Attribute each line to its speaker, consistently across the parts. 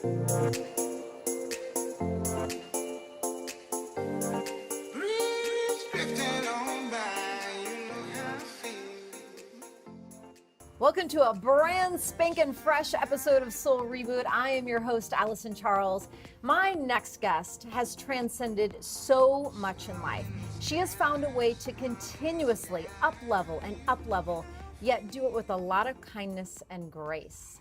Speaker 1: Welcome to a brand spanking fresh episode of Soul Reboot. I am your host, Alyson Charles. My next guest has transcended so much in life. She has found a way to continuously up-level, yet do it with a lot of kindness and grace.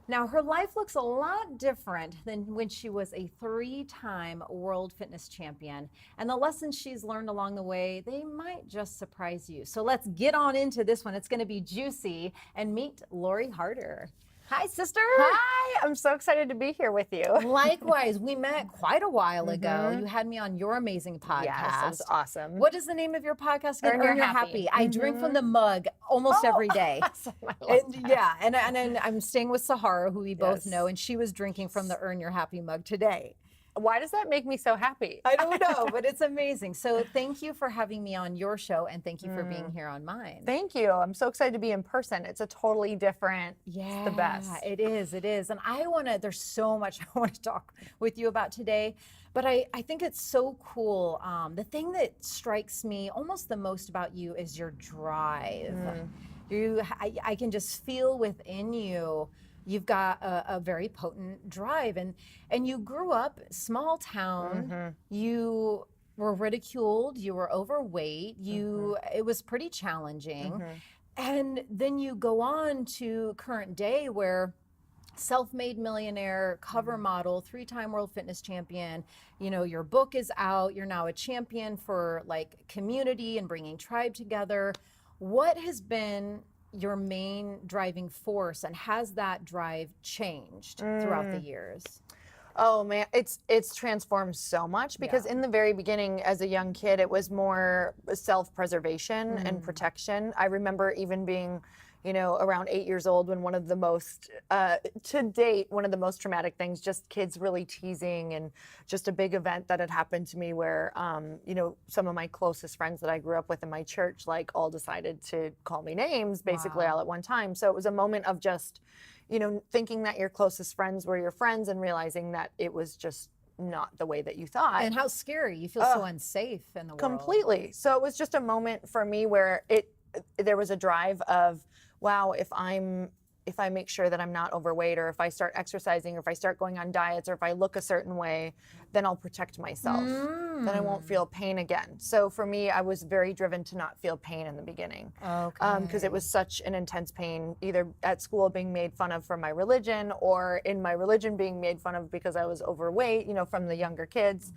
Speaker 1: Now, her life looks a lot different than when she was a 3-time world fitness champion. And the lessons she's learned along the way, they might just surprise you. So let's get on into this one. It's going to be juicy. And meet Lori Harder. Hi, sister.
Speaker 2: Hi, I'm so excited to be here with you.
Speaker 1: Likewise, we met quite a while ago. You had me on your amazing podcast.
Speaker 2: Yes, it was awesome.
Speaker 1: What is the name of your podcast again?
Speaker 2: Earn Your Happy.
Speaker 1: I drink from the mug almost every day.
Speaker 2: Awesome.
Speaker 1: And I'm staying with Sahara, who we both know, and she was drinking from the Earn Your Happy mug today.
Speaker 2: Why does that make me so happy?
Speaker 1: I don't know, but it's amazing. So thank you for having me on your show, and thank you for being here on mine.
Speaker 2: Thank you. I'm so excited to be in person. It's a totally different, it's the best.
Speaker 1: It is. And there's so much I want to talk with you about today, but I think it's so cool. The thing that strikes me almost the most about you is your drive. I can just feel within you, you've got a very potent drive, and you grew up small town. You were ridiculed. You were overweight. It was pretty challenging, and then you go on to current day where self-made millionaire, cover model, 3-time world fitness champion. You know, your book is out. You're now a champion for like community and bringing tribe together. What has been your main driving force, and has that drive changed throughout the years?
Speaker 2: Oh man, it's transformed so much, because in the very beginning as a young kid, it was more self-preservation and protection. I remember even being, around 8 years old when one of the most, to date, one of the most traumatic things, just kids really teasing, and just a big event that had happened to me where, some of my closest friends that I grew up with in my church, like all decided to call me names basically all at one time. So it was a moment of just, thinking that your closest friends were your friends and realizing that it was just not the way that you thought.
Speaker 1: And how scary. You feel so unsafe in the world.
Speaker 2: Completely. So it was just a moment for me where there was a drive of, wow, if I make sure that I'm not overweight, or if I start exercising, or if I start going on diets, or if I look a certain way, then I'll protect myself. Then I won't feel pain again. So for me, I was very driven to not feel pain in the beginning. Because it was such an intense pain, either at school being made fun of for my religion, or in my religion being made fun of because I was overweight, from the younger kids.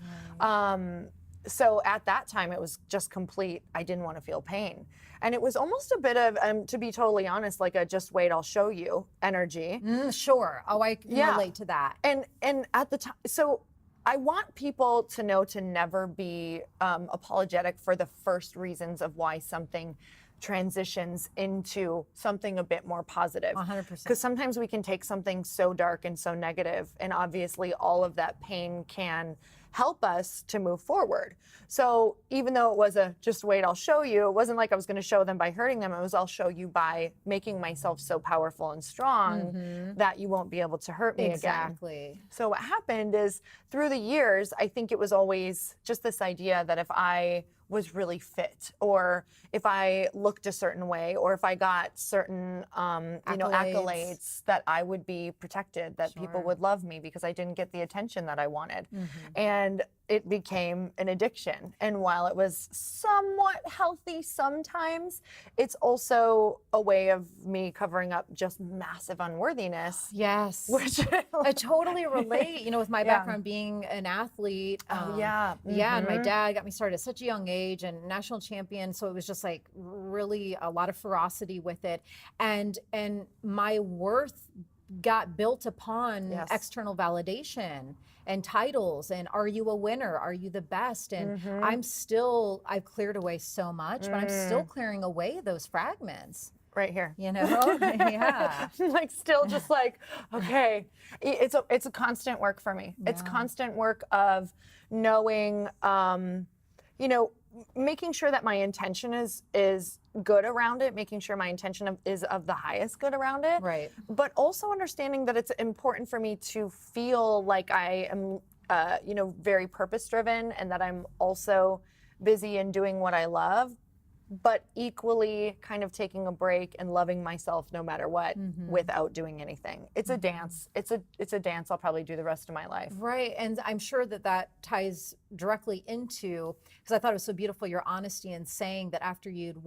Speaker 2: So at that time, it was just complete, I didn't want to feel pain. And it was almost a bit of, to be totally honest, like a just wait, I'll show you energy.
Speaker 1: Sure. Oh, I can relate to that.
Speaker 2: And at the time, so I want people to know to never be apologetic for the first reasons of why something transitions into something a bit more positive.
Speaker 1: 100%.
Speaker 2: Because sometimes we can take something so dark and so negative, and obviously all of that pain can help us to move forward. So even though it was a just wait, I'll show you, it wasn't like I was going to show them by hurting them. It was I'll show you by making myself so powerful and strong that you won't be able to hurt me again.
Speaker 1: Exactly.
Speaker 2: So what happened is, through the years, I think it was always just this idea that if I was really fit, or if I looked a certain way, or if I got certain accolades, that I would be protected, that people would love me because I didn't get the attention that I wanted. And it became an addiction. And while it was somewhat healthy sometimes, it's also a way of me covering up just massive unworthiness.
Speaker 1: Yes.
Speaker 2: Which
Speaker 1: I totally relate, with my background being an athlete.
Speaker 2: Yeah,
Speaker 1: and my dad got me started at such a young age, and national champion. So it was just like really a lot of ferocity with it. And my worth got built upon external validation and titles, and are you a winner? Are you the best? And I've cleared away so much, but I'm still clearing away those fragments.
Speaker 2: Right here.
Speaker 1: Yeah.
Speaker 2: Like still just like, okay. It's a constant work for me. Yeah. It's constant work of knowing, making sure that my intention is good around it, making sure my intention is of the highest good around it.
Speaker 1: Right.
Speaker 2: But also understanding that it's important for me to feel like I am, very purpose driven, and that I'm also busy and doing what I love, but equally kind of taking a break and loving myself no matter what, without doing anything. It's a dance. It's a dance I'll probably do the rest of my life.
Speaker 1: Right. And I'm sure that ties directly into, because I thought it was so beautiful, your honesty in saying that after you've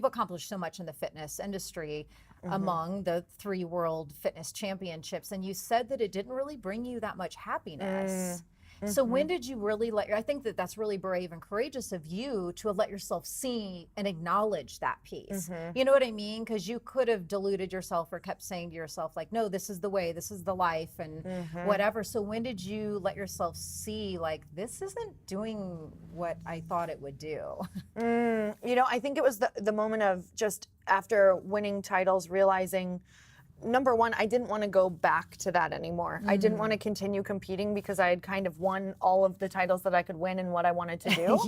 Speaker 1: accomplished so much in the fitness industry, among the 3 world fitness championships, and you said that it didn't really bring you that much happiness. So when did you really I think that that's really brave and courageous of you to have let yourself see and acknowledge that piece. You know what I mean? Because you could have deluded yourself or kept saying to yourself, like, no, this is the way, this is the life, and whatever. So when did you let yourself see, like, this isn't doing what I thought it would do?
Speaker 2: I think it was the moment of just after winning titles, realizing, number one, I didn't want to go back to that anymore. I didn't want to continue competing because I had kind of won all of the titles that I could win and what I wanted to do.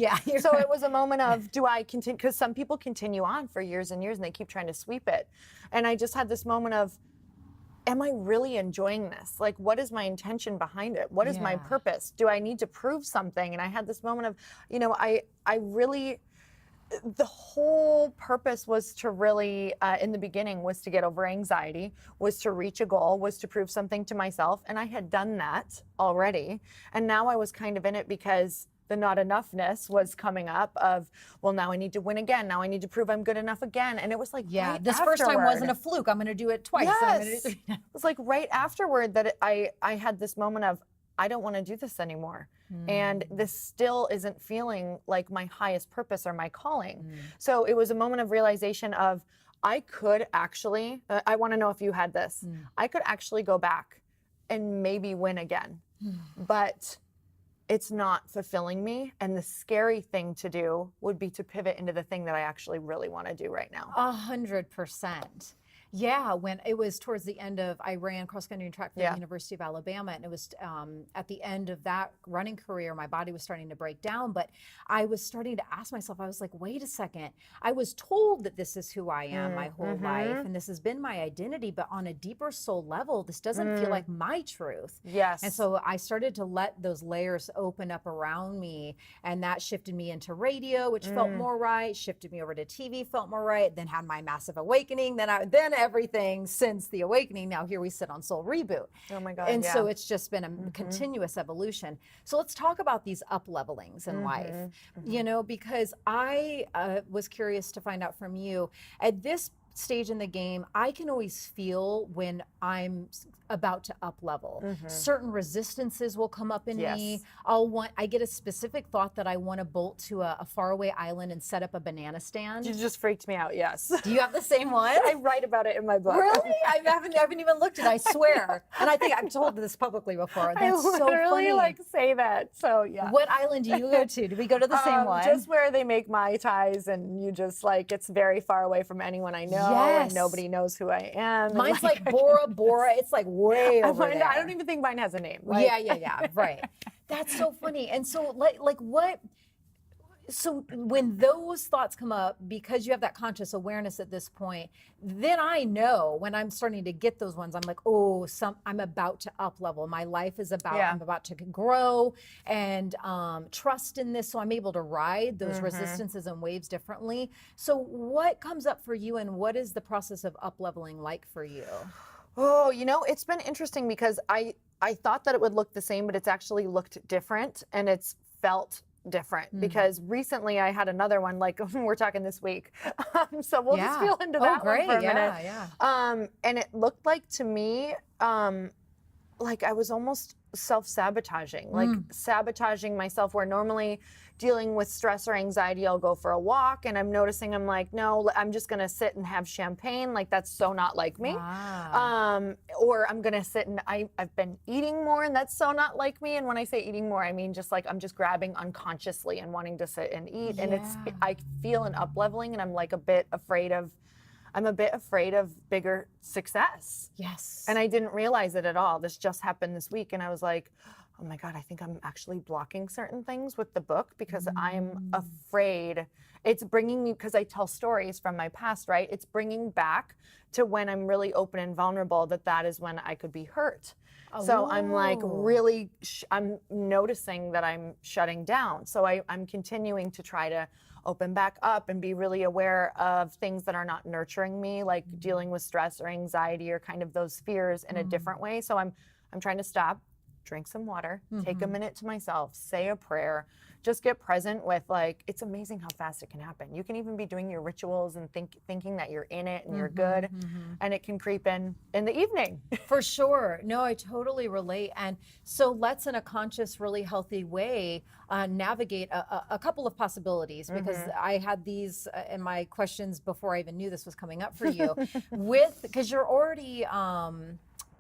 Speaker 2: So it was a moment of, do I continue? Because some people continue on for years and years and they keep trying to sweep it. And I just had this moment of, am I really enjoying this? Like, what is my intention behind it? What is my purpose? Do I need to prove something? And I had this moment of, I really, the whole purpose was to really, in the beginning, was to get over anxiety, was to reach a goal, was to prove something to myself. And I had done that already. And now I was kind of in it because the not enoughness was coming up of, well, now I need to win again. Now I need to prove I'm good enough again. And it was like, right
Speaker 1: this
Speaker 2: afterward.
Speaker 1: First time wasn't a fluke. I'm going to do it twice.
Speaker 2: Yes.
Speaker 1: And I'm gonna do it 3 times.
Speaker 2: It was like right afterward that I had this moment of, I don't want to do this anymore. And this still isn't feeling like my highest purpose or my calling. So it was a moment of realization of, I could actually, I want to know if you had this, I could actually go back and maybe win again. But it's not fulfilling me. And the scary thing to do would be to pivot into the thing that I actually really want to do right now.
Speaker 1: 100%. Yeah, when it was towards the end of, I ran cross country and track for the University of Alabama, and it was at the end of that running career, my body was starting to break down, but I was starting to ask myself, I was like, wait a second, I was told that this is who I am my whole life, and this has been my identity, but on a deeper soul level, this doesn't feel like my truth.
Speaker 2: Yes.
Speaker 1: And so I started to let those layers open up around me, and that shifted me into radio, which felt more right, shifted me over to TV, felt more right, then had my massive awakening, then everything since the awakening. Now here we sit on Soul Reboot.
Speaker 2: Oh my God.
Speaker 1: And so it's just been a continuous evolution. So let's talk about these up levelings in life, because I was curious to find out from you at this stage in the game, I can always feel when I'm about to up level. Certain resistances will come up in me. I get a specific thought that I want to bolt to a faraway island and set up a banana stand.
Speaker 2: You just freaked me out, yes.
Speaker 1: Do you have the same one?
Speaker 2: I write about it in my book.
Speaker 1: Really? I haven't even looked at it, I swear. And I think I've told this publicly before. That's so funny.
Speaker 2: Say that, so yeah.
Speaker 1: What island do you go to? Do we go to the same one?
Speaker 2: Just where they make Mai Tais, and you just it's very far away from anyone I know, and nobody knows who I am.
Speaker 1: Mine's like Bora Bora. It's like way over there.
Speaker 2: I don't even think mine has a name.
Speaker 1: Yeah, right. That's so funny. And so like what, so when those thoughts come up, because you have that conscious awareness at this point, then I know when I'm starting to get those ones, I'm like, I'm about to up level. My life is I'm about to grow and trust in this. So I'm able to ride those resistances and waves differently. So what comes up for you, and what is the process of up leveling like for you?
Speaker 2: Oh, it's been interesting because I thought that it would look the same, but it's actually looked different, and it's felt different because recently I had another one, like we're talking this week. So we'll just feel into that one for a minute. And it looked like to me, like I was almost self-sabotaging, sabotaging myself, where normally dealing with stress or anxiety, I'll go for a walk, and I'm noticing I'm like, no, I'm just gonna sit and have champagne. Like, that's so not like me. Or I'm gonna sit and I've been eating more, and that's so not like me. And when I say eating more, I mean just like I'm just grabbing unconsciously and wanting to sit and eat. And I feel an up leveling, and I'm like a bit afraid of, I'm a bit afraid of bigger success.
Speaker 1: Yes.
Speaker 2: And I didn't realize it at all. This just happened this week. And I was like, oh my God, I think I'm actually blocking certain things with the book because I'm afraid. It's bringing me, because I tell stories from my past, right? It's bringing back to when I'm really open and vulnerable, that is when I could be hurt. So I'm like really, I'm noticing that I'm shutting down. So I'm continuing to try to open back up and be really aware of things that are not nurturing me, like dealing with stress or anxiety or kind of those fears in a different way. So I'm trying to stop, drink some water, take a minute to myself, say a prayer, just get present with, like, it's amazing how fast it can happen. You can even be doing your rituals and thinking that you're in it and you're good, and it can creep in the evening.
Speaker 1: For sure. No, I totally relate. And so let's, in a conscious, really healthy way, navigate a couple of possibilities, because I had these in my questions before I even knew this was coming up for you. Because you're already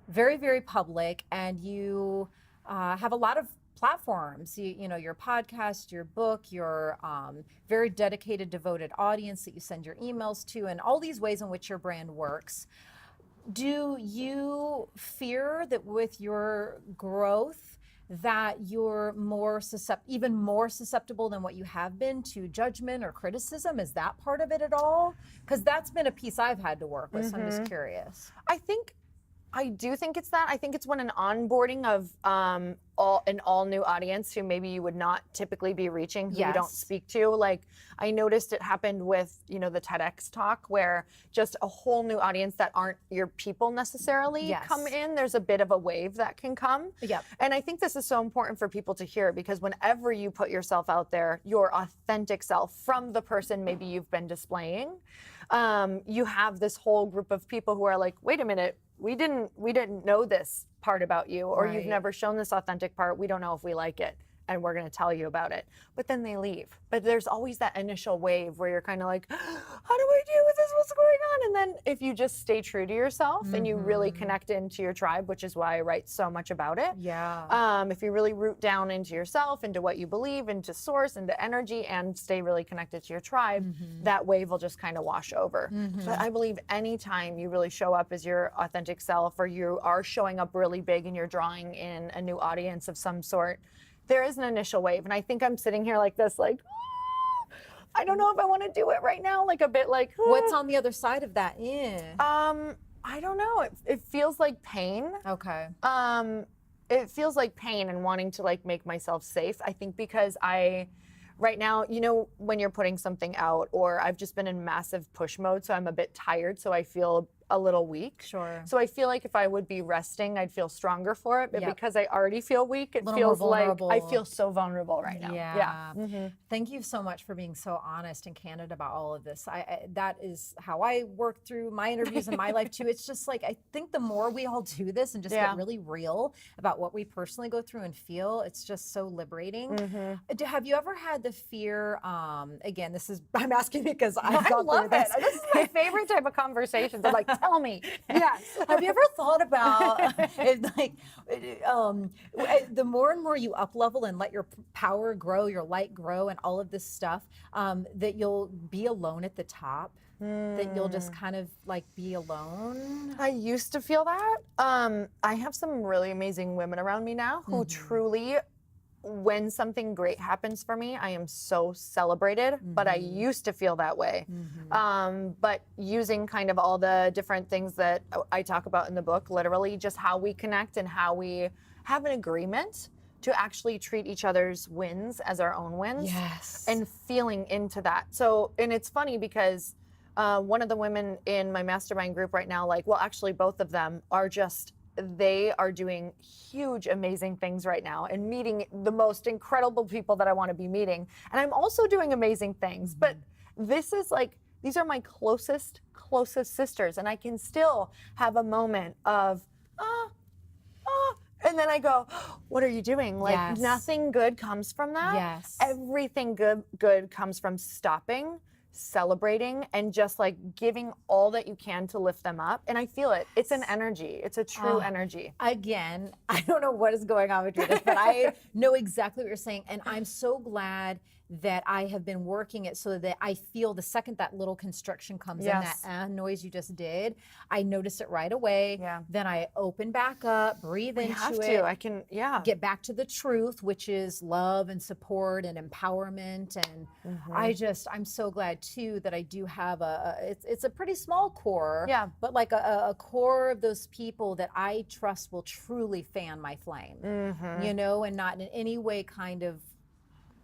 Speaker 1: very, very public, and you have a lot of platforms, you know, your podcast, your book, your very dedicated, devoted audience that you send your emails to, and all these ways in which your brand works. Do you fear that with your growth that you're even more susceptible than what you have been to judgment or criticism? Is that part of it at all? Because that's been a piece I've had to work with, so I'm just curious.
Speaker 2: I do think it's that. I think it's when an onboarding of an all new audience who maybe you would not typically be reaching, who you don't speak to. Like, I noticed it happened with, you know, the TEDx talk, where just a whole new audience that aren't your people necessarily come in. There's a bit of a wave that can come.
Speaker 1: Yep.
Speaker 2: And I think this is so important for people to hear, because whenever you put yourself out there, your authentic self from the person maybe you've been displaying, you have this whole group of people who are like, wait a minute, we didn't know this part about you, or you've never shown this authentic part. We don't know if we like it, and we're going to tell you about it. But then they leave. But there's always that initial wave where you're kind of like, how do I deal with this? What's going on? And then if you just stay true to yourself and you really connect into your tribe, which is why I write so much about it.
Speaker 1: Yeah.
Speaker 2: If you really root down into yourself, into what you believe, into source, into energy, and stay really connected to your tribe, that wave will just kind of wash over. But I believe anytime you really show up as your authentic self, or you are showing up really big and you're drawing in a new audience of some sort, there is an initial wave. And I think I'm sitting here like this, like, I don't know if I want to do it right now. Like a bit like,
Speaker 1: What's on the other side of that?
Speaker 2: I don't know. It feels like pain.
Speaker 1: Okay.
Speaker 2: It feels like pain and wanting to like make myself safe. I think because right now, you know, when you're putting something out, or I've just been in massive push mode, so I'm a bit tired, so I feel a little weak.
Speaker 1: Sure.
Speaker 2: So I feel like if I would be resting, I'd feel stronger for it. But because I already feel weak, it feels like I feel so vulnerable right now.
Speaker 1: Yeah. Thank you so much for being so honest and candid about all of this. That is how I work through my interviews in my life too. It's just like, I think the more we all do this and just get really real about what we personally go through and feel, it's just so liberating. Have you ever had the fear, again, I'm asking because I
Speaker 2: love it. This is my favorite type of conversations. I'm like, tell me.
Speaker 1: Yes. Have you ever thought about the more and more you up level and let your power grow, your light grow, and all of this stuff, that you'll be alone at the top? That you'll just kind of like be alone?
Speaker 2: I used to feel that. I have some really amazing women around me now who truly, when something great happens for me, I am so celebrated, but I used to feel that way. But using kind of all the different things that I talk about in the book, literally just how we connect and how we have an agreement to actually treat each other's wins as our own wins.
Speaker 1: Yes.
Speaker 2: And feeling into that. So, and it's funny because one of the women in my mastermind group right now, actually both of them are they are doing huge, amazing things right now and meeting the most incredible people that I want to be meeting. And I'm also doing amazing things, but this is these are my closest sisters. And I can still have a moment of, and then I go, what are you doing? Nothing good comes from that.
Speaker 1: Yes.
Speaker 2: Everything good comes from stopping, celebrating, and just giving all that you can to lift them up. And I feel it. It's an energy. It's a true energy.
Speaker 1: Again, I don't know what is going on between us, but I know exactly what you're saying. And I'm so glad that I have been working it so that I feel the second that little constriction comes in,
Speaker 2: Yes.
Speaker 1: that noise you just did, I notice it right away.
Speaker 2: Yeah.
Speaker 1: Then I open back up, breathe
Speaker 2: We
Speaker 1: into
Speaker 2: have
Speaker 1: it.
Speaker 2: to. I can, yeah.
Speaker 1: Get back to the truth, which is love and support and empowerment. And I'm so glad too that I do have it's a pretty small core,
Speaker 2: Yeah.
Speaker 1: but like a core of those people that I trust will truly fan my flame, you know, and not in any way kind of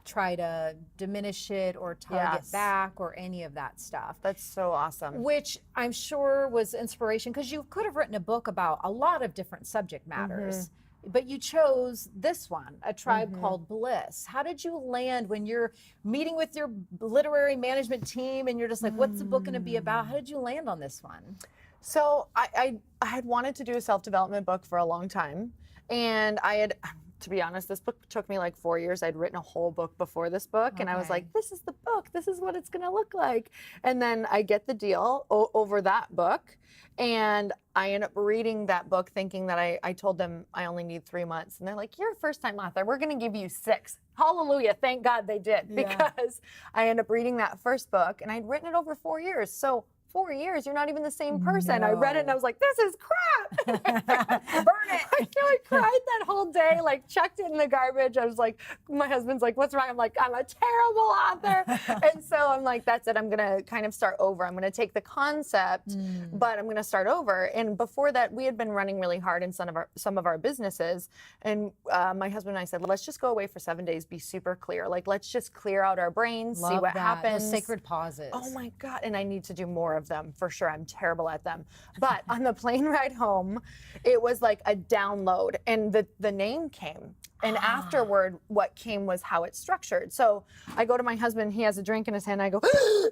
Speaker 1: try to diminish it or tug
Speaker 2: Yes.
Speaker 1: it back or any of that stuff.
Speaker 2: That's so awesome.
Speaker 1: Which I'm sure was inspiration, because you could have written a book about a lot of different subject matters. But you chose this one, A Tribe Called Bliss. How did you land when you're meeting with your literary management team and you're just like, what's the book going to be about? How did you land on this one?
Speaker 2: So I had wanted to do a self-development book for a long time. And I had, to be honest, this book took me like 4 years. I'd written a whole book before this book. And I was like, this is the book. This is what it's going to look like. And then I get the deal over that book. And I end up reading that book thinking that I told them I only need 3 months. And they're like, you're a first-time author. We're going to give you 6. Hallelujah. Thank God they did. Because I end up reading that first book and I'd written it over 4 years. So 4 years, you're not even the same person. I read it and I was like, this is crap.
Speaker 1: Burn it.
Speaker 2: I cried that whole day, like chucked it in the garbage. I was like, my husband's like, what's wrong? I'm like, I'm a terrible author. And so I'm like, that's it. I'm going to kind of start over. I'm going to take the concept, but I'm going to start over. And before that, we had been running really hard in some of our businesses. And my husband and I said, well, let's just go away for 7 days, be super clear. Like, let's just clear out our brains, see what happens.
Speaker 1: Those sacred pauses.
Speaker 2: Oh my God. And I need to do more of them for sure. I'm terrible at them. But on the plane ride home, it was like a download and the name came. And afterward, what came was how it's structured. So I go to my husband, he has a drink in his hand, and I go,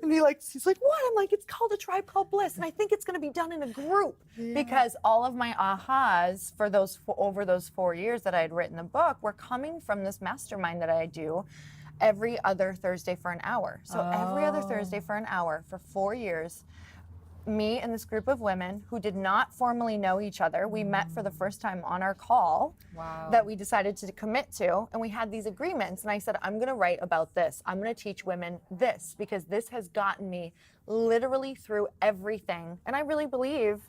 Speaker 2: and he's like, what? I'm like, it's called A Tribe Called Bliss. And I think it's going to be done in a group because all of my ahas for over those 4 years that I had written the book were coming from this mastermind that I do every other Thursday for an hour. So every other Thursday for an hour for 4 years, me and this group of women who did not formally know each other, we met for the first time on our call that we decided to commit to, and we had these agreements. And I said, I'm going to write about this. I'm going to teach women this because this has gotten me literally through everything. And I really believe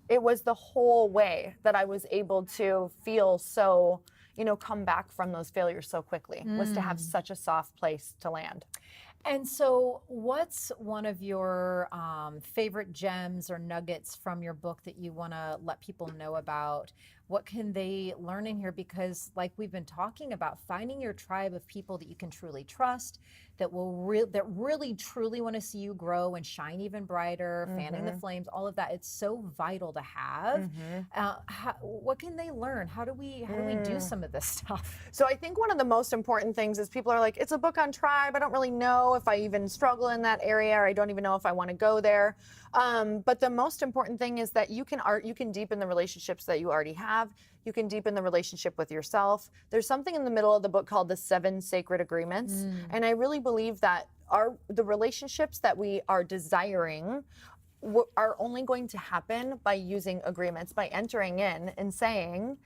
Speaker 2: it was the whole way that I was able to feel so, come back from those failures so quickly, was to have such a soft place to land.
Speaker 1: And so what's one of your favorite gems or nuggets from your book that you want to let people know about? What can they learn in here? Because like we've been talking about, finding your tribe of people that you can truly trust, that really truly want to see you grow and shine even brighter, fanning the flames, all of that. It's so vital to have. What can they learn? How do we do some of this stuff?
Speaker 2: So I think one of the most important things is people are like, it's a book on tribe. I don't really know if I even struggle in that area, or I don't even know if I want to go there. But the most important thing is that you can deepen the relationships that you already have. You can deepen the relationship with yourself. There's something in the middle of the book called the 7 Sacred Agreements. And I really believe that the relationships that we are desiring are only going to happen by using agreements, by entering in and saying,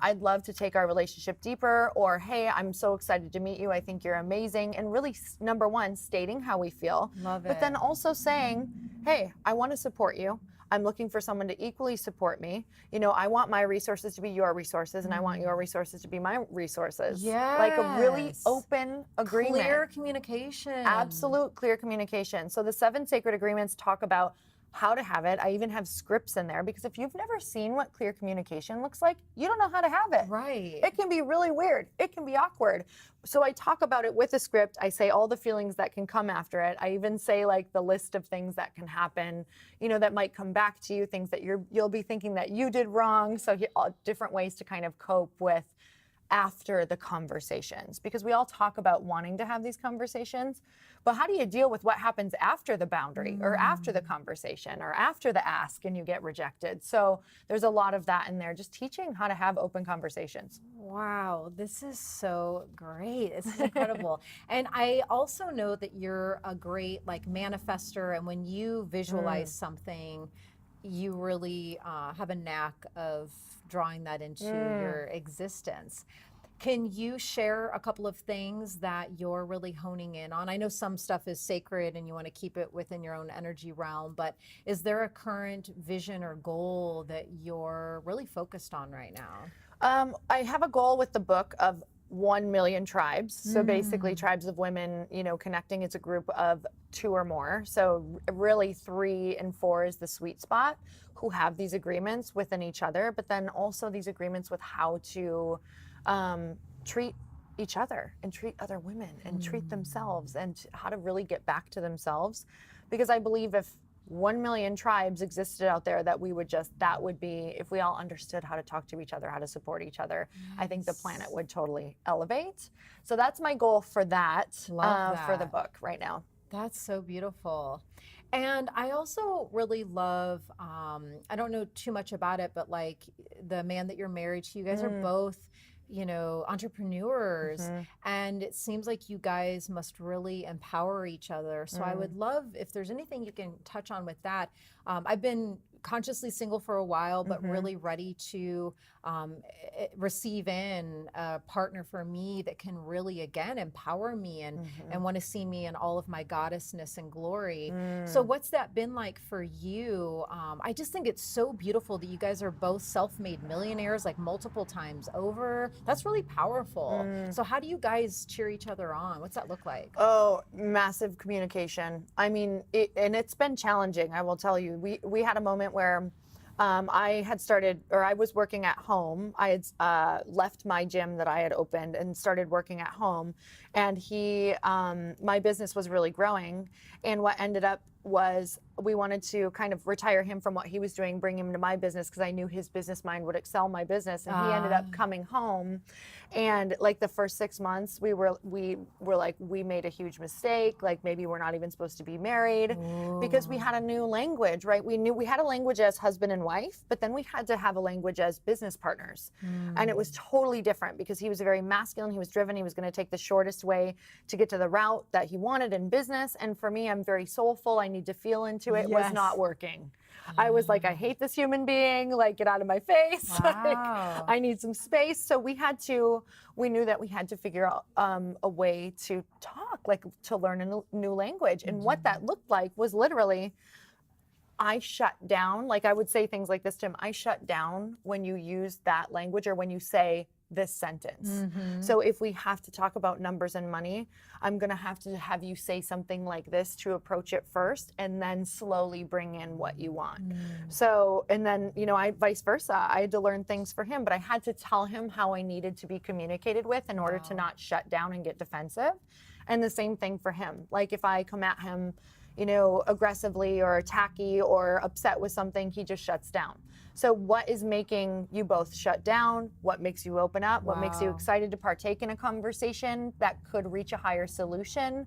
Speaker 2: I'd love to take our relationship deeper, or, hey, I'm so excited to meet you. I think you're amazing. And really, number one, stating how we feel.
Speaker 1: Love it.
Speaker 2: But then also saying, hey, I want to support you. I'm looking for someone to equally support me. I want my resources to be your resources, and I want your resources to be my resources. Like a really open agreement.
Speaker 1: Clear communication.
Speaker 2: Absolute clear communication. So the 7 Sacred Agreements talk about how to have it. I even have scripts in there because if you've never seen what clear communication looks like, you don't know how to have it.
Speaker 1: Right.
Speaker 2: It can be really weird. It can be awkward. So I talk about it with a script. I say all the feelings that can come after it. I even say like the list of things that can happen, that might come back to you, things that you'll be thinking that you did wrong. So different ways to kind of cope with after the conversations, because we all talk about wanting to have these conversations, but how do you deal with what happens after the boundary or after the conversation or after the ask and you get rejected? So there's a lot of that in there, just teaching how to have open conversations.
Speaker 1: Wow, this is so great. This is incredible. And I also know that you're a great manifester, and when you visualize something, you really have a knack of drawing that into your existence. Can you share a couple of things that you're really honing in on? I know some stuff is sacred and you want to keep it within your own energy realm, but is there a current vision or goal that you're really focused on right now?
Speaker 2: I have a goal with the book of 1 million tribes. So basically, tribes of women, connecting as a group of 2 or more. So really 3 and 4 is the sweet spot, who have these agreements within each other, but then also these agreements with how to treat each other and treat other women and treat themselves, and how to really get back to themselves. Because I believe if 1 million tribes existed out there, that would be, if we all understood how to talk to each other, how to support each other, I think the planet would totally elevate. So that's my goal for that, for the book right now.
Speaker 1: That's so beautiful. And I also really love, I don't know too much about it, but like the man that you're married to, you guys are both, entrepreneurs, and it seems like you guys must really empower each other. So I would love if there's anything you can touch on with that. I've been consciously single for a while, but really ready to receive in a partner for me that can really, again, empower me and want to see me in all of my goddessness and glory. So what's that been like for you? I just think it's so beautiful that you guys are both self-made millionaires, like multiple times over. That's really powerful. So how do you guys cheer each other on? What's that look like?
Speaker 2: Oh, massive communication. I mean, it's been challenging, I will tell you. We had a moment where I was working at home. I had left my gym that I had opened and started working at home. And my business was really growing. And what ended up was we wanted to kind of retire him from what he was doing, bring him to my business, because I knew his business mind would excel my business. And he ended up coming home, and like the first 6 months, we were like, we made a huge mistake. Like maybe we're not even supposed to be married. Because we had a new language, right? We had a language as husband and wife, but then we had to have a language as business partners. And it was totally different, because he was very masculine. He was driven. He was going to take the shortest way to get to the route that he wanted in business. And for me, I'm very soulful. I need to feel into it. Was not working. I was like, I hate this human being, like, get out of my face. Like, I need some space. So we knew that we had to figure out a way to talk, like to learn a new language. And what that looked like was literally, I shut down. Like I would say things like this to him: I shut down when you use that language, or when you say this sentence. So if we have to talk about numbers and money, I'm going to have you say something like this to approach it first, and then slowly bring in what you want. So, and then, I vice versa. I had to learn things for him, but I had to tell him how I needed to be communicated with in order to not shut down and get defensive. And the same thing for him. Like if I come at him, aggressively or tacky or upset with something, he just shuts down. So what is making you both shut down? What makes you open up? What makes you excited to partake in a conversation that could reach a higher solution?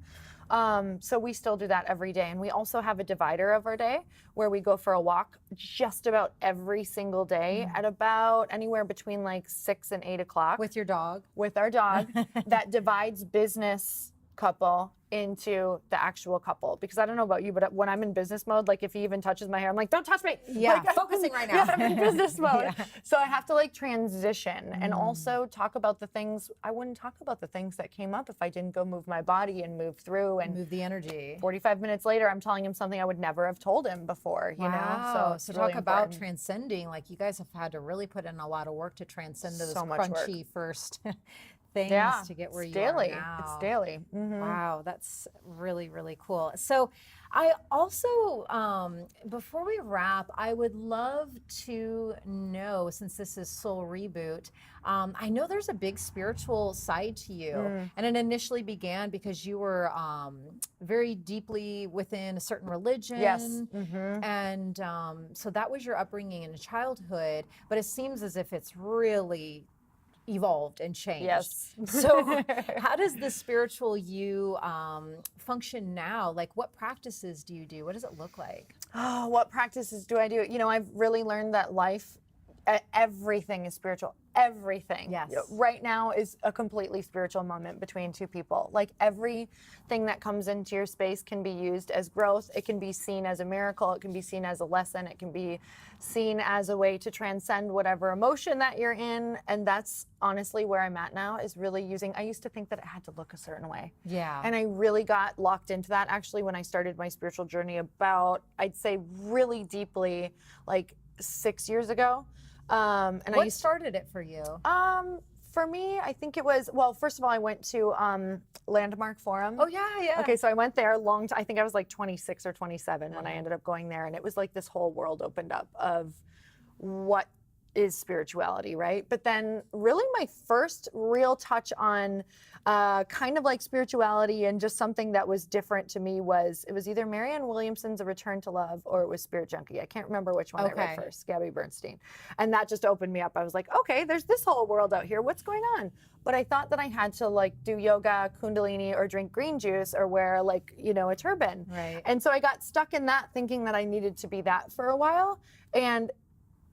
Speaker 2: So we still do that every day. And we also have a divider of our day where we go for a walk just about every single day at about anywhere between like 6 and 8 o'clock.
Speaker 1: With your dog?
Speaker 2: With our dog. That divides business couple into the actual couple. Because I don't know about you, but when I'm in business mode, like if he even touches my hair, I'm like, don't touch me.
Speaker 1: Yeah,
Speaker 2: like,
Speaker 1: focusing right now.
Speaker 2: Yeah, I'm in business mode. So I have to like transition and also talk about the things. I wouldn't talk about the things that came up if I didn't go move my body and move through and
Speaker 1: move the energy.
Speaker 2: 45 minutes later, I'm telling him something I would never have told him before, you know?
Speaker 1: So really talk about transcending. Like you guys have had to really put in a lot of work to transcend those crunchy first things to get where you are now.
Speaker 2: It's daily.
Speaker 1: Wow, that's really, really cool. So I also, before we wrap, I would love to know, since this is Soul Reboot, I know there's a big spiritual side to you. And it initially began because you were very deeply within a certain religion.
Speaker 2: Yes.
Speaker 1: And so that was your upbringing in childhood, but it seems as if it's really evolved and changed.
Speaker 2: Yes.
Speaker 1: So how does the spiritual you function now? Like what practices do you do? What does it look like?
Speaker 2: Oh, what practices do I do? You know, I've really learned that life everything is spiritual. Everything.
Speaker 1: Yes.
Speaker 2: Right now is a completely spiritual moment between two people. Like everything that comes into your space can be used as growth. It can be seen as a miracle. It can be seen as a lesson. It can be seen as a way to transcend whatever emotion that you're in. And that's honestly where I'm at now, is really using, I used to think that it had to look a certain way.
Speaker 1: Yeah.
Speaker 2: And I really got locked into that actually when I started my spiritual journey about, I'd say really deeply, like 6 years ago.
Speaker 1: What started it for you?
Speaker 2: For me, I think it was, well, first of all, I went to Landmark Forum.
Speaker 1: Oh yeah, yeah.
Speaker 2: Okay, so I went there I think I was like 26 or 27 when I ended up going there, and it was like this whole world opened up of what is spirituality, right? But then really my first real touch on kind of like spirituality and just something that was different to me was, it was either Marianne Williamson's A Return to Love or it was Spirit Junkie. I can't remember which one I read first, Gabby Bernstein. And that just opened me up. I was like, okay, there's this whole world out here. What's going on? But I thought that I had to like do yoga, Kundalini, or drink green juice or wear like, you know, a turban.
Speaker 1: Right.
Speaker 2: And so I got stuck in that thinking that I needed to be that for a while. And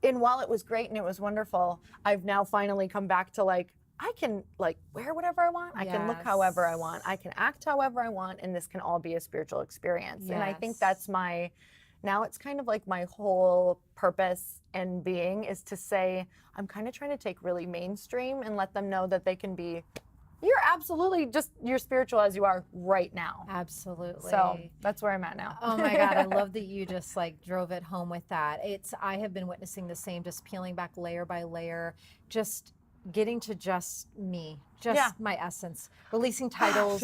Speaker 2: while it was great and it was wonderful, I've now finally come back to like, I can like wear whatever I want. I can look however I want. I can act however I want. And this can all be a spiritual experience.
Speaker 1: Yes.
Speaker 2: And I think that's now it's kind of like my whole purpose and being is to say, I'm kind of trying to take really mainstream and let them know that they can be, you're absolutely just, you're spiritual as you are right now.
Speaker 1: Absolutely.
Speaker 2: So that's where I'm at now.
Speaker 1: Oh my God, I love that you just like drove it home with that. I have been witnessing the same, just peeling back layer by layer, just getting to just me, just my essence, releasing titles.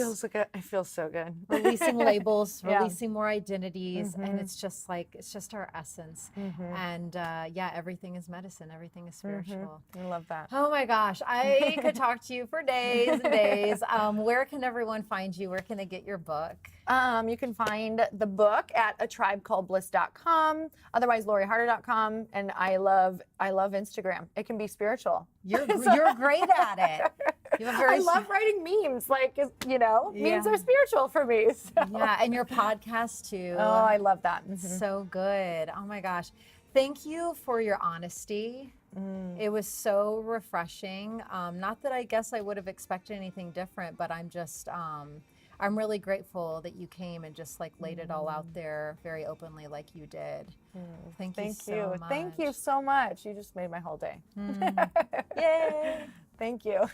Speaker 2: I feel so good.
Speaker 1: Releasing labels, releasing more identities. And it's just like, it's just our essence. And everything is medicine. Everything is spiritual.
Speaker 2: I love that.
Speaker 1: Oh my gosh, I could talk to you for days and days. Where can everyone find you? Where can they get your book?
Speaker 2: You can find the book at atribecalledbliss.com, otherwise LoriHarder.com, and I love Instagram. It can be spiritual.
Speaker 1: You're great at it. You have a very
Speaker 2: I love writing memes. Like, you know, memes are spiritual for me. So.
Speaker 1: Yeah, and your podcast too.
Speaker 2: Oh, I love that.
Speaker 1: So good. Oh my gosh. Thank you for your honesty. It was so refreshing. Not that I guess I would have expected anything different, but I'm just, I'm really grateful that you came and just like laid it all out there very openly like you did. Thank you so much.
Speaker 2: Thank you so much. You just made my whole day.
Speaker 1: Yay.
Speaker 2: Thank you.